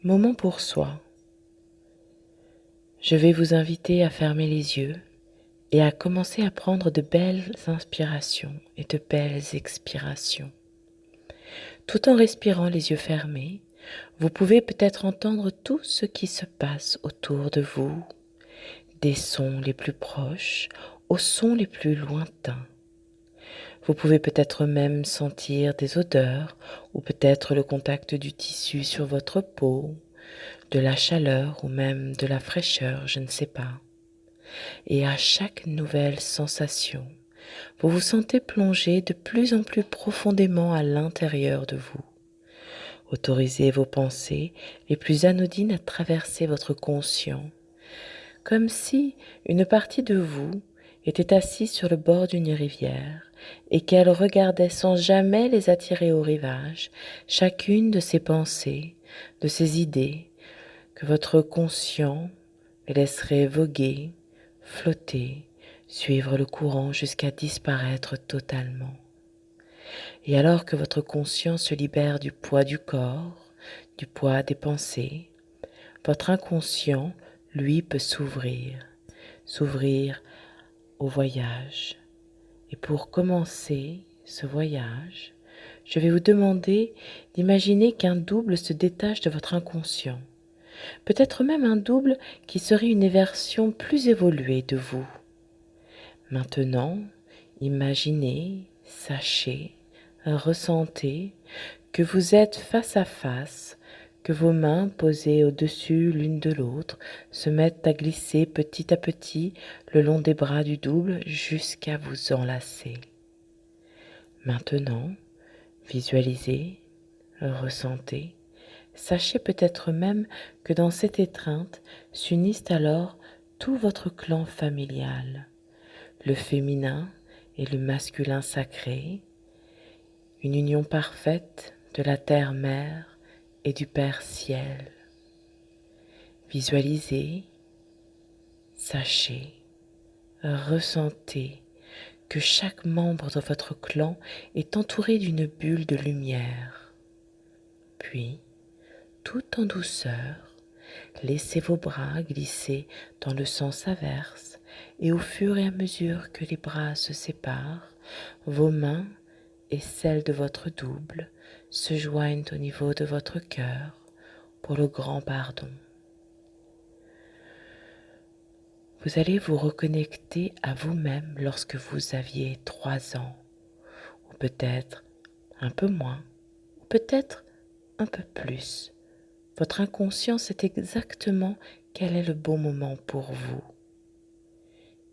Moment pour soi. Je vais vous inviter à fermer les yeux et à commencer à prendre de belles inspirations et de belles expirations. Tout en respirant les yeux fermés, vous pouvez peut-être entendre tout ce qui se passe autour de vous, des sons les plus proches aux sons les plus lointains. Vous pouvez peut-être même sentir des odeurs ou peut-être le contact du tissu sur votre peau, de la chaleur ou même de la fraîcheur, je ne sais pas. Et à chaque nouvelle sensation, vous vous sentez plongé de plus en plus profondément à l'intérieur de vous. Autorisez vos pensées les plus anodines à traverser votre conscient, comme si une partie de vous était assise sur le bord d'une rivière et qu'elle regardait sans jamais les attirer au rivage, chacune de ses pensées, de ses idées, que votre conscient laisserait voguer, flotter, suivre le courant jusqu'à disparaître totalement. Et alors que votre conscience se libère du poids du corps, du poids des pensées, votre inconscient, lui, peut s'ouvrir au voyage. Et pour commencer ce voyage, je vais vous demander d'imaginer qu'un double se détache de votre inconscient. Peut-être même un double qui serait une version plus évoluée de vous. Maintenant, imaginez, sachez, ressentez que vous êtes face à face, que vos mains posées au-dessus l'une de l'autre se mettent à glisser petit à petit le long des bras du double jusqu'à vous enlacer. Maintenant, visualisez, ressentez, sachez peut-être même que dans cette étreinte s'unissent alors tout votre clan familial, le féminin et le masculin sacré, une union parfaite de la terre-mère et du Père Ciel. Visualisez, sachez, ressentez que chaque membre de votre clan est entouré d'une bulle de lumière. Puis, tout en douceur, laissez vos bras glisser dans le sens inverse et au fur et à mesure que les bras se séparent, vos mains et celles de votre double se joignent au niveau de votre cœur pour le grand pardon. Vous allez vous reconnecter à vous-même lorsque vous aviez 3 ans, ou peut-être un peu moins, ou peut-être un peu plus. Votre inconscient sait exactement quel est le bon moment pour vous.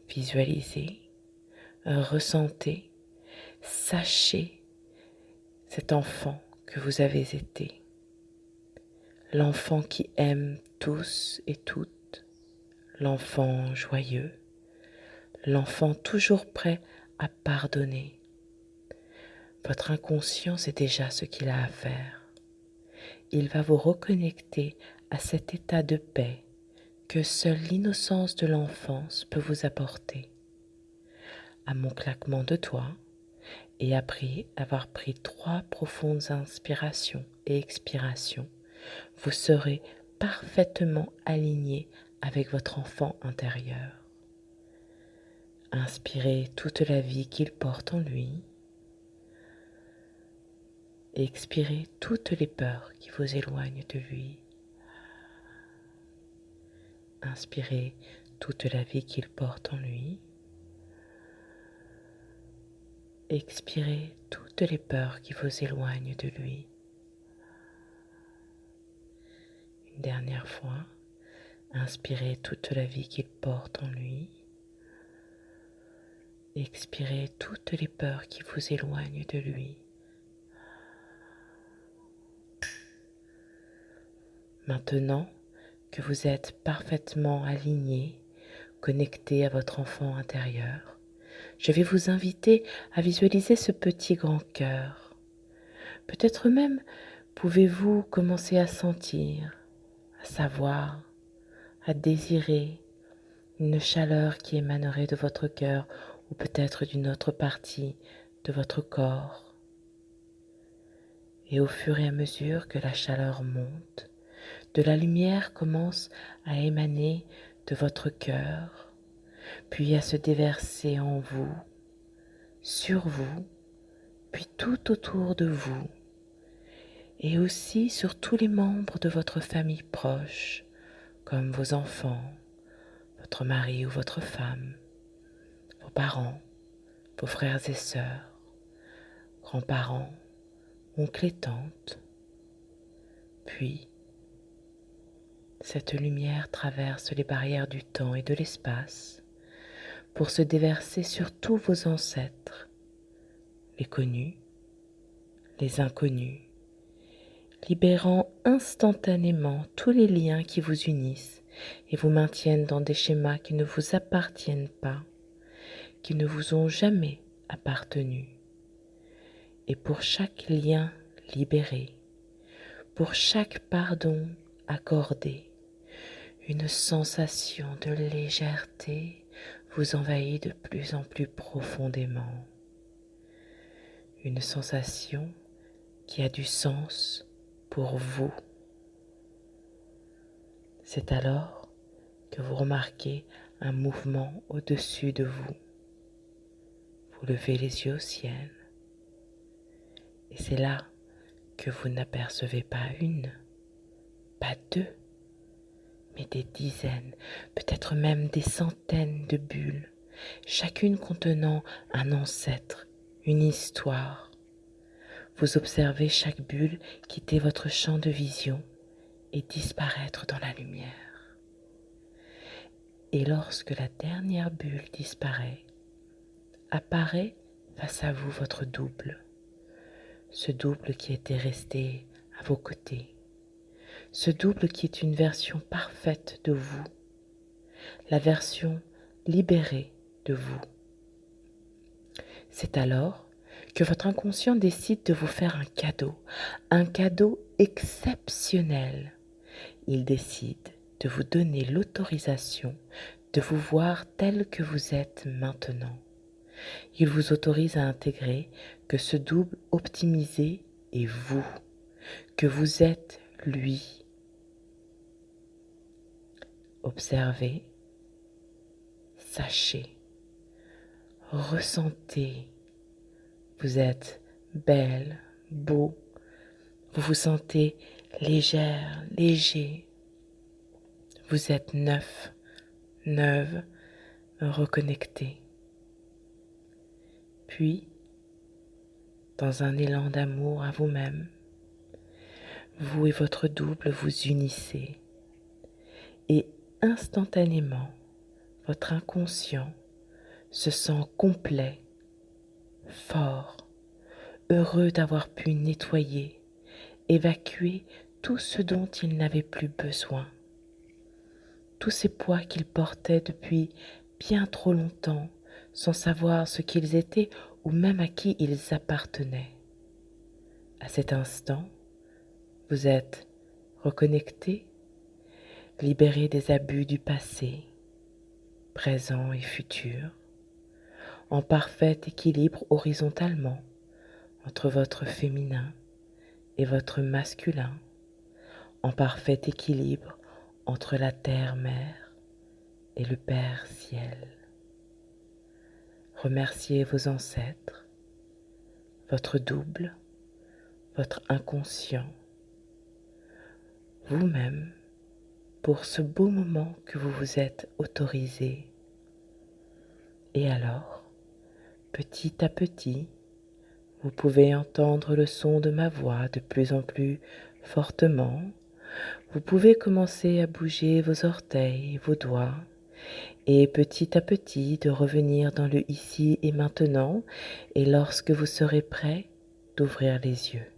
Visualisez, ressentez, sachez cet enfant que vous avez été. L'enfant qui aime tous et toutes, l'enfant joyeux, l'enfant toujours prêt à pardonner. Votre inconscient sait déjà ce qu'il a à faire. Il va vous reconnecter à cet état de paix que seule l'innocence de l'enfance peut vous apporter. À mon claquement de doigts, et après avoir pris 3 profondes inspirations et expirations, vous serez parfaitement aligné avec votre enfant intérieur. Inspirez toute la vie qu'il porte en lui. Et expirez toutes les peurs qui vous éloignent de lui. Inspirez toute la vie qu'il porte en lui. Expirez toutes les peurs qui vous éloignent de lui. Une dernière fois, inspirez toute la vie qu'il porte en lui. Expirez toutes les peurs qui vous éloignent de lui. Maintenant que vous êtes parfaitement aligné, connecté à votre enfant intérieur, je vais vous inviter à visualiser ce petit grand cœur. Peut-être même pouvez-vous commencer à sentir, à savoir, à désirer une chaleur qui émanerait de votre cœur ou peut-être d'une autre partie de votre corps. Et au fur et à mesure que la chaleur monte, de la lumière commence à émaner de votre cœur, puis à se déverser en vous, sur vous, puis tout autour de vous, et aussi sur tous les membres de votre famille proche, comme vos enfants, votre mari ou votre femme, vos parents, vos frères et sœurs, grands-parents, oncles et tantes. Puis, cette lumière traverse les barrières du temps et de l'espace pour se déverser sur tous vos ancêtres, les connus, les inconnus, libérant instantanément tous les liens qui vous unissent et vous maintiennent dans des schémas qui ne vous appartiennent pas, qui ne vous ont jamais appartenu. Et pour chaque lien libéré, pour chaque pardon accordé, une sensation de légèreté vous envahit de plus en plus profondément. Une sensation qui a du sens pour vous. C'est alors que vous remarquez un mouvement au-dessus de vous. Vous levez les yeux au ciel et c'est là que vous n'apercevez pas une, pas deux, mais des dizaines, peut-être même des centaines de bulles, chacune contenant un ancêtre, une histoire. Vous observez chaque bulle quitter votre champ de vision et disparaître dans la lumière. Et lorsque la dernière bulle disparaît, apparaît face à vous votre double, ce double qui était resté à vos côtés, ce double qui est une version parfaite de vous, la version libérée de vous. C'est alors que votre inconscient décide de vous faire un cadeau exceptionnel. Il décide de vous donner l'autorisation de vous voir tel que vous êtes maintenant. Il vous autorise à intégrer que ce double optimisé est vous, que vous êtes lui. Observez, sachez, ressentez. Vous êtes belle, beau, vous vous sentez légère, léger. Vous êtes neuf, neuve, reconnecté. Puis, dans un élan d'amour à vous-même, vous et votre double vous unissez et instantanément, votre inconscient se sent complet, fort, heureux d'avoir pu nettoyer, évacuer tout ce dont il n'avait plus besoin, tous ces poids qu'il portait depuis bien trop longtemps sans savoir ce qu'ils étaient ou même à qui ils appartenaient. À cet instant, vous êtes reconnecté, libéré des abus du passé, présent et futur, en parfait équilibre horizontalement entre votre féminin et votre masculin, en parfait équilibre entre la terre-mère et le Père ciel. Remerciez vos ancêtres, votre double, votre inconscient, vous-même, pour ce beau moment que vous vous êtes autorisé. Et alors, petit à petit, vous pouvez entendre le son de ma voix de plus en plus fortement. Vous pouvez commencer à bouger vos orteils, vos doigts, et petit à petit de revenir dans le ici et maintenant, et lorsque vous serez prêt, d'ouvrir les yeux.